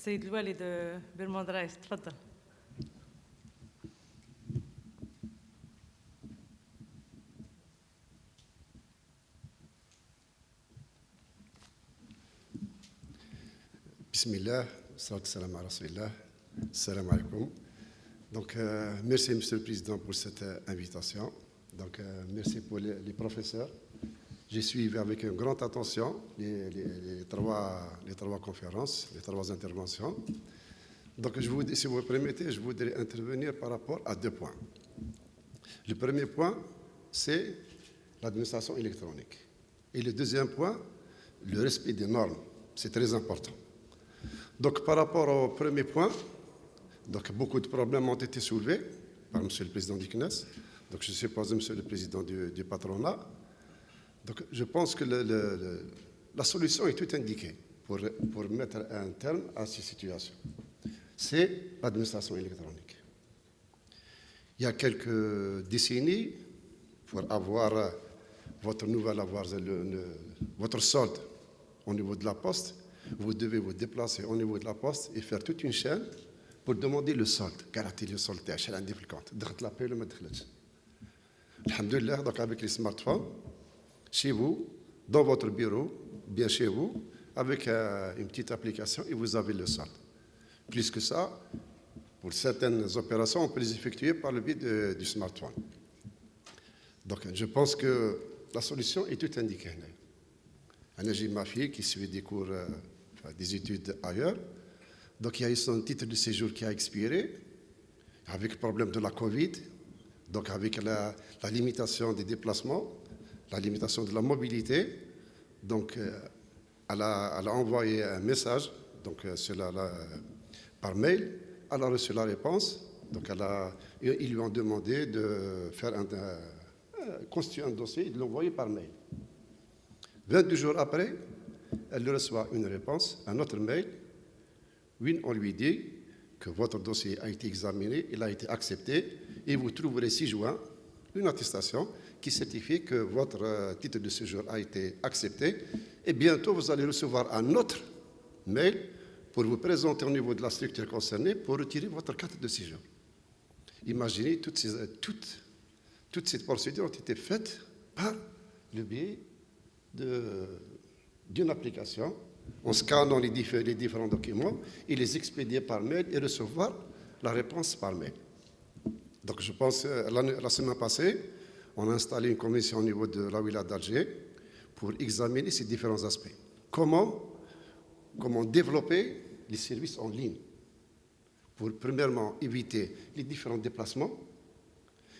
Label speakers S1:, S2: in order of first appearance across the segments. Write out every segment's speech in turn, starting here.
S1: السيد الوالي de Belmond Rais. تفضل.
S2: Bismillah, salam ala rasulillah, salam alaikum. Donc, merci Monsieur le Président pour cette invitation. Donc, merci pour les professeurs. J'ai suivi avec une grande attention les trois conférences, les trois interventions. Donc, si vous me permettez, je voudrais intervenir par rapport à 2 points. Le premier point, c'est l'administration électronique. Et le deuxième point, le respect des normes. C'est très important. Donc, par rapport au premier point, donc, beaucoup de problèmes ont été soulevés par M. le Président du CNES. Donc, je suppose M. le Président du patronat. Donc, je pense que la solution est toute indiquée pour mettre un terme à ces situations. C'est l'administration électronique. Il y a quelques décennies, pour avoir votre solde au niveau de la poste, vous devez vous déplacer au niveau de la poste et faire toute une chaîne pour demander le solde. Garantir le solde, c'est un difficile. La paie, le Alhamdulillah, donc avec les smartphones, chez vous, dans votre bureau, bien chez vous, avec une petite application, et vous avez le solde. Plus que ça, pour certaines opérations, on peut les effectuer par le biais du smartphone. Donc, je pense que la solution est toute indiquée. J'ai ma fille qui suit des cours, des études ailleurs. Donc, il y a eu son titre de séjour qui a expiré, avec le problème de la Covid, donc avec la limitation des déplacements, la limitation de la mobilité. Donc, elle a envoyé un message donc, par mail, elle a reçu la réponse. Donc, ils lui ont demandé de constituer un dossier et de l'envoyer par mail. 22 jours après, elle reçoit une réponse, un autre mail. Oui, on lui dit que votre dossier a été examiné, il a été accepté, et vous trouverez 6 juin une attestation qui certifie que votre titre de séjour a été accepté. Et bientôt, vous allez recevoir un autre mail pour vous présenter au niveau de la structure concernée pour retirer votre carte de séjour. Imaginez, toutes ces procédures ont été faites par le biais d'une application, en scannant les différents documents et les expédier par mail et recevoir la réponse par mail. Donc je pense, la semaine passée, on a installé une commission au niveau de la wilaya d'Alger pour examiner ces différents aspects. Comment développer les services en ligne pour, premièrement, éviter les différents déplacements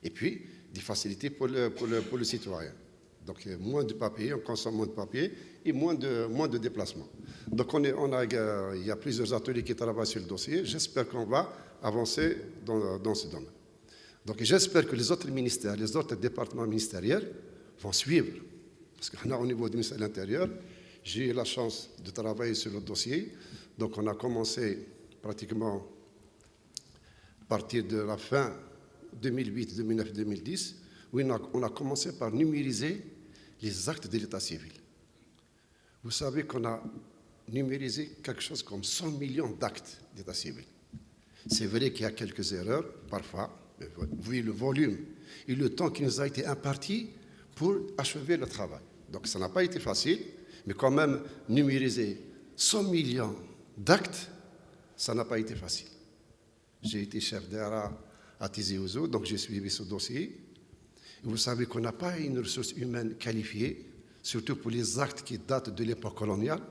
S2: et puis des facilités pour le citoyen. Donc, moins de papier, on consomme moins de papier et moins de déplacements. Donc, il y a plusieurs ateliers qui travaillent sur le dossier. J'espère qu'on va avancer dans ce domaine. Donc, j'espère que les autres ministères, les autres départements ministériels vont suivre. Parce qu'au niveau du ministère de l'Intérieur, j'ai eu la chance de travailler sur le dossier. Donc, on a commencé pratiquement à partir de la fin 2008, 2009, 2010, où on a commencé par numériser les actes de l'état civil. Vous savez qu'on a numérisé quelque chose comme 100 millions d'actes d'état civil. C'est vrai qu'il y a quelques erreurs, parfois, mais vous voyez le volume et le temps qui nous a été imparti pour achever le travail. Donc ça n'a pas été facile, mais quand même, numériser 100 millions d'actes, ça n'a pas été facile. J'ai été chef d'ARA à Tizi Ouzou, donc j'ai suivi ce dossier. Et vous savez qu'on n'a pas une ressource humaine qualifiée, surtout pour les actes qui datent de l'époque coloniale.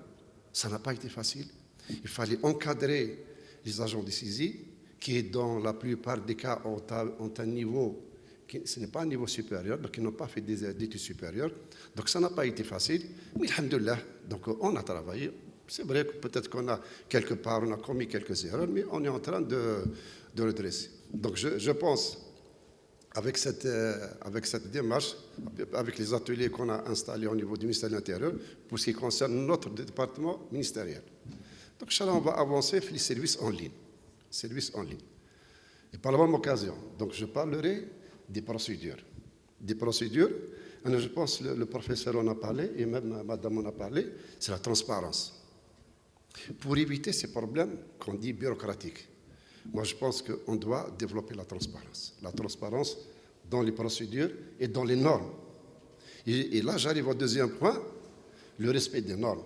S2: Ça n'a pas été facile. Il fallait encadrer les agents de saisie, qui, dans la plupart des cas, ont un niveau, ce n'est pas un niveau supérieur, donc ils n'ont pas fait des études supérieures. Donc ça n'a pas été facile. Mais alhamdoulilah, donc on a travaillé. C'est vrai que peut-être qu'on a quelque part, on a commis quelques erreurs, mais on est en train de redresser. Donc je pense, avec cette démarche, avec les ateliers qu'on a installés au niveau du ministère de l'Intérieur, pour ce qui concerne notre département ministériel. Donc, Inch'Allah, on va avancer sur les services en ligne. Services en ligne. Et par la même occasion, donc je parlerai des procédures. Des procédures, je pense que le professeur en a parlé, et même madame en a parlé, c'est la transparence. Pour éviter ces problèmes qu'on dit bureaucratiques, moi je pense qu'on doit développer la transparence. La transparence dans les procédures et dans les normes. Et là, j'arrive au deuxième point, le respect des normes.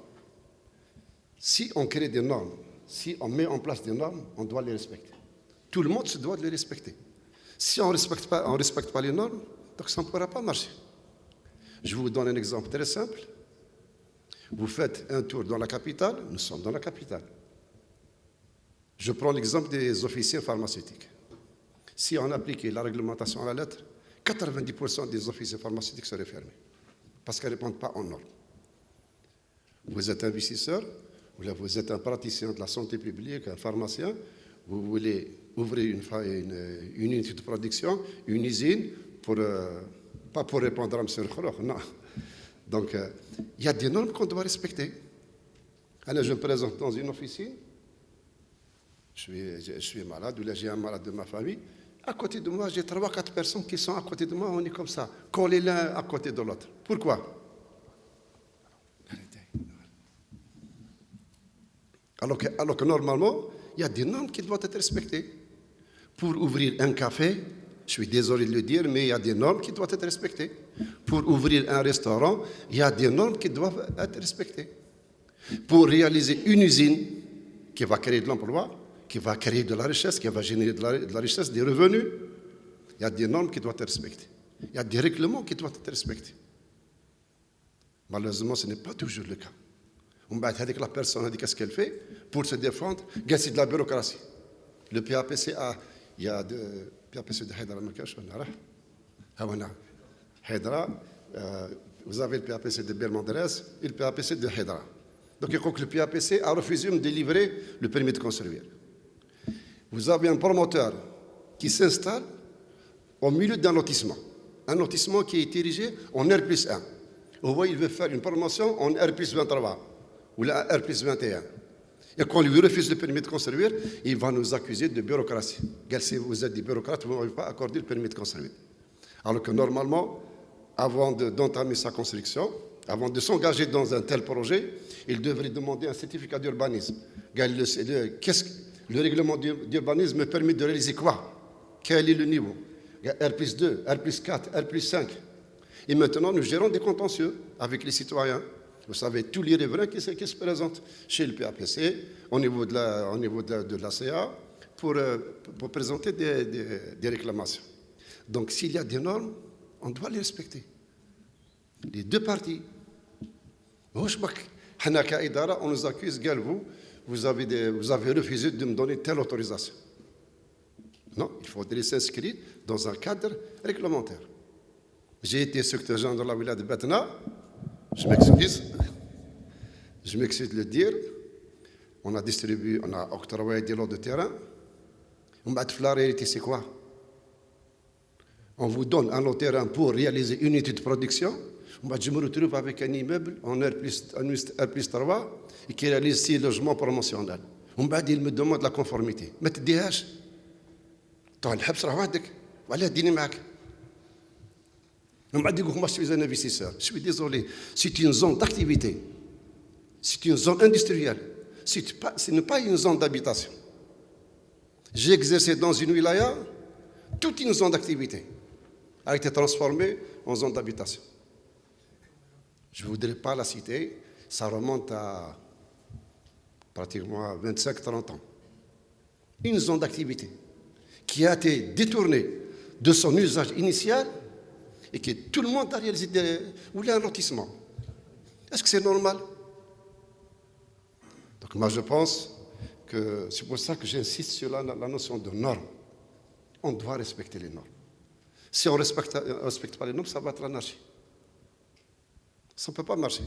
S2: Si on crée des normes, si on met en place des normes, on doit les respecter. Tout le monde se doit de les respecter. Si on ne respecte pas les normes, donc ça ne pourra pas marcher. Je vous donne un exemple très simple. Vous faites un tour dans la capitale, nous sommes dans la capitale. Je prends l'exemple des officiers pharmaceutiques. Si on appliquait la réglementation à la lettre, 90% des officiers pharmaceutiques seraient fermés parce qu'ils ne répondent pas aux normes. Vous êtes investisseur, vous êtes un praticien de la santé publique, un pharmacien, vous voulez ouvrir une unité de production, une usine, pas pour répondre à M. Khoroch, non. Donc, il y a des normes qu'on doit respecter. Alors, je me présente dans une officine, je suis malade, ou là j'ai un malade de ma famille. À côté de moi, j'ai 3 ou 4 personnes qui sont à côté de moi, on est comme ça, collés l'un à côté de l'autre. Pourquoi? Alors que normalement, il y a des normes qui doivent être respectées. Pour ouvrir un café, je suis désolé de le dire, mais il y a des normes qui doivent être respectées. Pour ouvrir un restaurant, il y a des normes qui doivent être respectées. Pour réaliser une usine qui va créer de l'emploi, qui va créer de la richesse, qui va générer de la richesse, des revenus, il y a des normes qui doivent être respectées. Il y a des règlements qui doivent être respectés. Malheureusement, ce n'est pas toujours le cas. On va dire que la personne dit qu'est-ce qu'elle fait pour se défendre. C'est de la bureaucratie. Le PAPC il y a de PAPC de Haïdara, vous avez le PAPC de Belmandres et le PAPC de Haïdara. Donc il faut que le PAPC a refusé de délivrer le permis de construire. Vous avez un promoteur qui s'installe au milieu d'un lotissement. Un lotissement qui est érigé en R+1. Vous voyez, il veut faire une promotion en R+23 ou la R+21. Et quand on lui refuse le permis de construire, il va nous accuser de bureaucratie. Si vous êtes des bureaucrates, vous ne m'avez pas accordé le permis de construire. Alors que normalement, avant d'entamer sa construction, avant de s'engager dans un tel projet, il devrait demander un certificat d'urbanisme. Le règlement d'urbanisme me permet de réaliser quoi? Quel est le niveau? R+2, R+4, R+5. Et maintenant, nous gérons des contentieux avec les citoyens. Vous savez, tous les riverains qui se présentent chez le PAPC, au niveau de la CA, pour présenter des réclamations. Donc, s'il y a des normes, on doit les respecter. Les deux parties. On nous accuse, vous avez refusé de me donner telle autorisation. Non, il faudrait s'inscrire dans un cadre réglementaire. J'ai été secrétaire général de la wilaya de Batna. Je m'excuse de le dire. On a octroyé des lots de terrain. La réalité, c'est quoi? On vous donne un lot de terrain pour réaliser une unité de production. Je me retrouve avec un immeuble en R+3 et qui réalise 6 logements promotionnels. Il me demande la conformité. ما تديهاش. طبعا الحبس راه وحدك وعلاه تديني معك. Moi, je suis un investisseur. Je suis désolé. C'est une zone d'activité. C'est une zone industrielle. Ce n'est pas une zone d'habitation. J'ai exercé dans une wilaya, toute une zone d'activité a été transformée en zone d'habitation. Je ne voudrais pas la citer. Ça remonte à pratiquement 25-30 ans. Une zone d'activité qui a été détournée de son usage initial et que tout le monde a réalisé un lotissement. Est-ce que c'est normal? Donc moi je pense que c'est pour ça que j'insiste sur la notion de normes. On doit respecter les normes. Si on ne respecte pas les normes, ça va être l'anarchie. Ça ne peut pas marcher.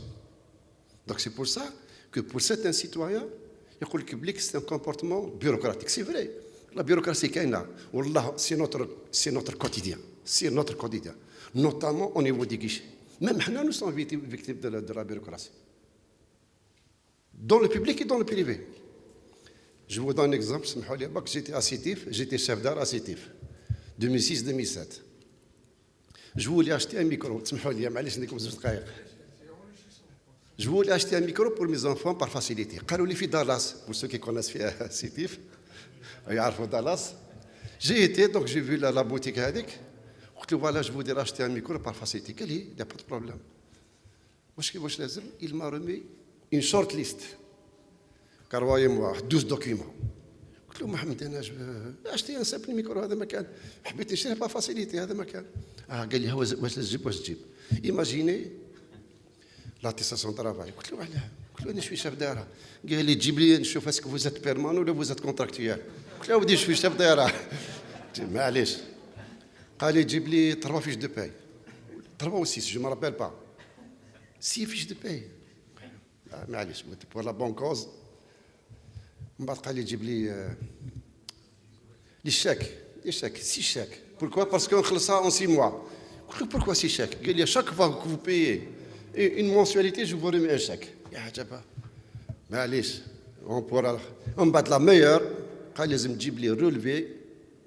S2: Donc c'est pour ça que pour certains citoyens, c'est un comportement bureaucratique. C'est vrai. La bureaucratie, c'est notre quotidien. C'est notre quotidien. Notamment au niveau des guichets. Même nous sommes victimes de la bureaucratie. Dans le public et dans le privé. Je vous donne un exemple. J'étais à Sétif, j'étais chef d'art à Sétif, 2006-2007. Je voulais acheter un micro. Je voulais acheter un micro pour mes enfants par facilité. قالوا لي في Dallas, pour ceux qui connaissent فيها سيتيف يعرفوا Dallas. J'ai été, donc j'ai vu la boutique هذيك. قلت له voilà, je voudrais acheter un micro par facilité. قال لي il n'y a pas de problème. واش لازم؟ Il m'a remis une short list. كرويموا 12 دوكيومون. قلت له محمد انا اشتي ان سامبل ميكرو هذا ما كان حبيت نشريه با فاسيليتي هذا ما كان قال لي واش تجيب ايماجيني لاتيساسيون ترافاي قلت له علاه قلت له انا شوي شاف دارها قال لي تجيب لي نشوف اسكو فوزات بيرمان ولا فوزات كونتراكتيال قلت له ودي شوي شاف دارها معليش قال لي جيب لي 3 فيش دو باي 3 و 6 جو ما رابيل با 6 فيش دو باي معليش بور لا بون كوز من بعد قال لي جيب لي لي شاك 6 شاك بوركوا باسكو نخلصها اون 6 موا قلت له بوركوا 6 شاك قال لي شاك فوا كو بايي اون مونسياليتي جو فو ريمي ان شاك يا عجبا معليش اون بور من بعد لا ميور قال لازم تجيب لي رولفي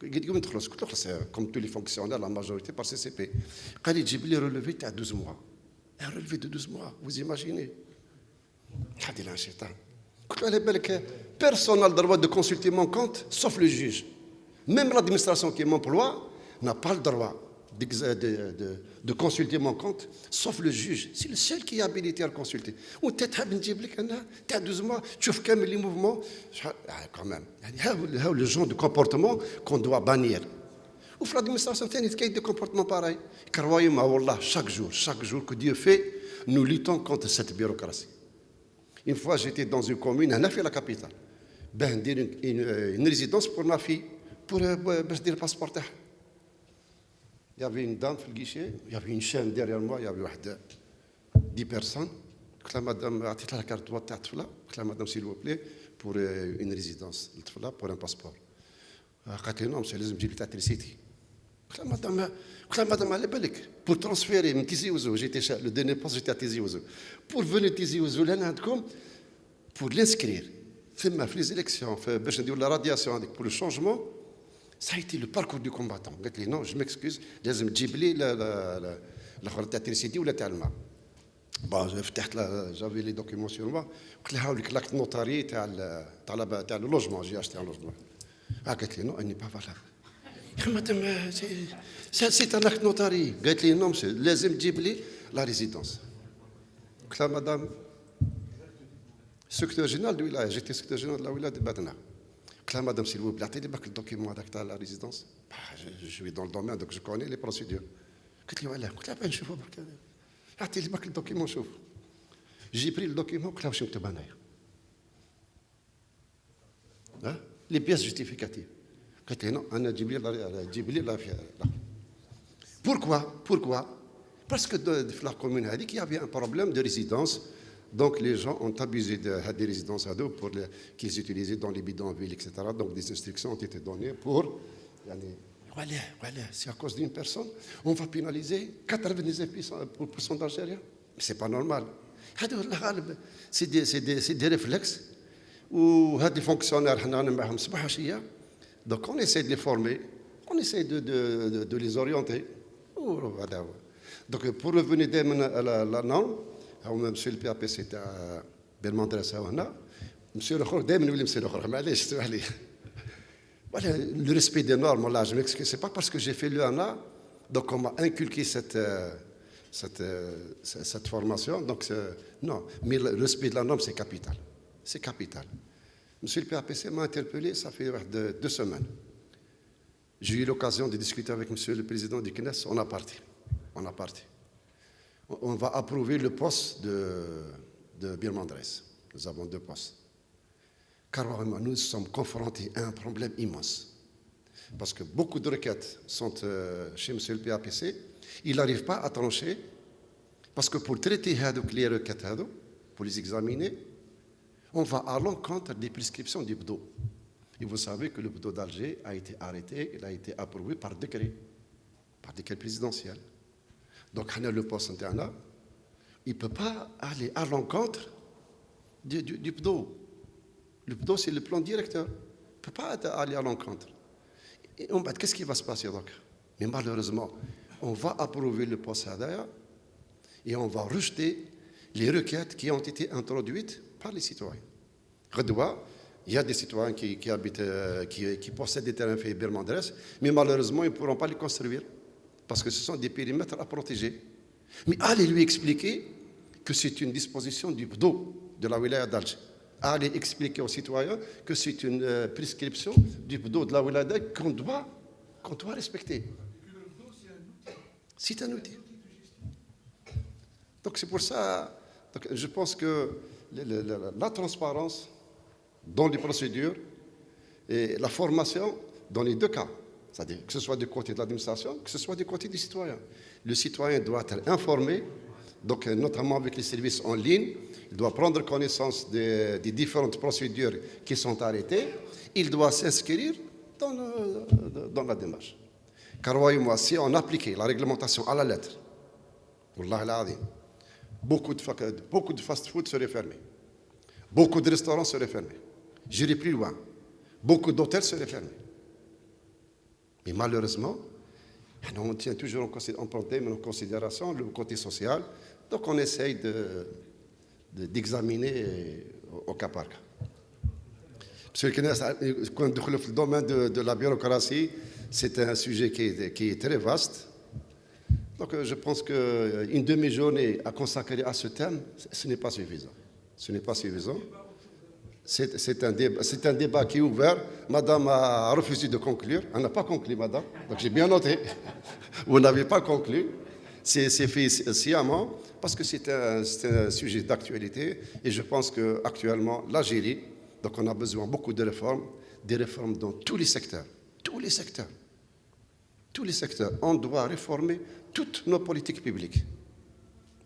S2: قلت له تخلص قلت له خلص كوم تو لي فونكسيونير لا ماجوريتي بار سي سي بي قال لي جيب لي رولفي تاع 12 موا ان رولفي دو 12 موا vous imaginez هذه لا شيطان قلت له على بالك personne n'a le droit de consulter mon compte sauf le juge. Même l'administration qui m'emploie n'a pas le droit de consulter mon compte sauf le juge. C'est le seul qui est habilité à le consulter. Ou peut-être tu as 12 mois, tu fais les mouvements. Quand même. Il y a le genre de comportement qu'on doit bannir. Ou l'administration, il y a des comportements pareils. Croyez-moi, chaque jour que Dieu fait, nous luttons contre cette bureaucratie. Une fois, j'étais dans une commune, on a fait la capitale. Ben, dire une résidence pour ma fille, pour dire le passeport. Il y avait une dame dans le guichet, il y avait une chaîne derrière moi, il y avait 10 personnes. Je dis madame, a la carte droite, je dis madame, s'il vous plaît, pour une résidence, pour un passeport. Je dis non, monsieur, je vais vous dire je dis madame, allez بالك, pour transférer, j'étais le dernier poste, j'étais à Tizi Ouzou. Pour venir à Tizi Ouzou, pour l'inscrire. في les élections باش نديروا لا رادياسيون هذيك pour le changement ça a été le parcours du combattant قالت لي non je m'excuse لازم تجيب لي الاخر تاع تريسيتي ولا تاع الماء bon فتحت j'avais les documents sur moi قلت لها هاوليك لاكت نوتاري تاع اللوجمون جي اشتي ان لوجمون قالت لي non elle n'est pas valable يا مدام c'est un acte notarié قالت لي non monsieur لازم تجيب لي la résidence قلت لها madame secrétaire général de Wilaya, j'étais secrétaire général de la Wilaya de Badna. Là, madame, s'il vous plaît, attendez le document à la résidence. Je suis dans le domaine, donc je connais les procédures. Attendez le document, j'ai pris le document, les pièces justificatives. Pourquoi? Parce que dans la commune a dit qu'il y avait un problème de résidence. Donc les gens ont abusé des résidences à dos pour qu'ils utilisaient dans les bidonvilles, etc. Donc des instructions ont été données pour... Voilà, c'est à cause d'une personne, on va pénaliser 99% d'Algériens. Ce n'est pas normal. C'est des réflexes où des fonctionnaires, donc on essaie de les former, on essaie de les orienter. Donc pour revenir à la norme, monsieur le PAPC تاع بالمدرسه وهنا monsieur الاخر دائما يولي monsieur الاخر معليش سمح لي voilà le respect des normes là je m'excuse c'est pas parce que j'ai fait l'UNA donc on m'a inculqué cette formation donc non mais le respect de la norme c'est capital monsieur le PAPC m'a interpellé ça fait 2 semaines j'ai eu l'occasion de discuter avec monsieur le président du CNES on a parti on va approuver le poste de Birmandres. Nous avons 2 postes. Car nous sommes confrontés à un problème immense. Parce que beaucoup de requêtes sont chez M. le PAPC. Il n'arrive pas à trancher. Parce que pour traiter les requêtes, pour les examiner, on va à l'encontre des prescriptions du BDO. Et vous savez que le BDO d'Alger a été arrêté, il a été approuvé par décret présidentiel. Donc, le poste interne, il ne peut pas aller à l'encontre du PDO. Le PDO, c'est le plan directeur. Il ne peut pas aller à l'encontre. Et qu'est-ce qui va se passer donc? Mais malheureusement, on va approuver le poste et on va rejeter les requêtes qui ont été introduites par les citoyens. Redouа, il y a des citoyens qui habitent, qui possèdent des terrains faits Birmandres, mais malheureusement, ils ne pourront pas les construire parce que ce sont des périmètres à protéger. Mais allez lui expliquer que c'est une disposition du BDO de la wilaya d'Alger. Allez expliquer aux citoyens que c'est une prescription du BDO de la wilaya d'Alger qu'on doit respecter. C'est un outil. Donc c'est pour ça, donc je pense que la transparence dans les procédures et la formation dans les deux cas, c'est-à-dire que ce soit du côté de l'administration, que ce soit du côté du citoyen. Le citoyen doit être informé, donc notamment avec les services en ligne, il doit prendre connaissance des différentes procédures qui sont arrêtées, il doit s'inscrire dans la démarche. Car voyez-moi, si on appliquait la réglementation à la lettre, Wallah al-Azim, beaucoup de fast-food seraient fermés, beaucoup de restaurants seraient fermés. J'irai plus loin, beaucoup d'hôtels seraient fermés. Mais malheureusement, on tient toujours en considération le côté social, donc on essaye d'examiner au cas par cas. Parce que quand on le domaine de la bureaucratie, c'est un sujet qui est très vaste. Donc je pense qu'une demi-journée à consacrer à ce thème, ce n'est pas suffisant. Ce n'est pas suffisant. C'est un débat qui est ouvert. Madame a refusé de conclure. Elle n'a pas conclu, madame. Donc j'ai bien noté. Vous n'avez pas conclu. C'est fait sciemment parce que c'est un sujet d'actualité. Et je pense qu'actuellement, l'Algérie, donc on a besoin beaucoup de réformes, des réformes dans tous les secteurs. Tous les secteurs. Tous les secteurs. On doit réformer toutes nos politiques publiques.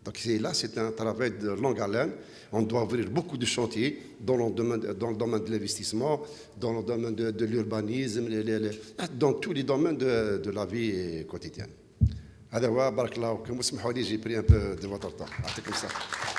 S2: Donc là, c'est un travail de longue haleine. On doit ouvrir beaucoup de chantiers dans le domaine de l'investissement, dans le domaine de l'urbanisme, dans tous les domaines de la vie quotidienne. هذا هو بارك الله فيكم واسمحوا لي j'ai pris un peu de votre temps. يعطيكم الصحة.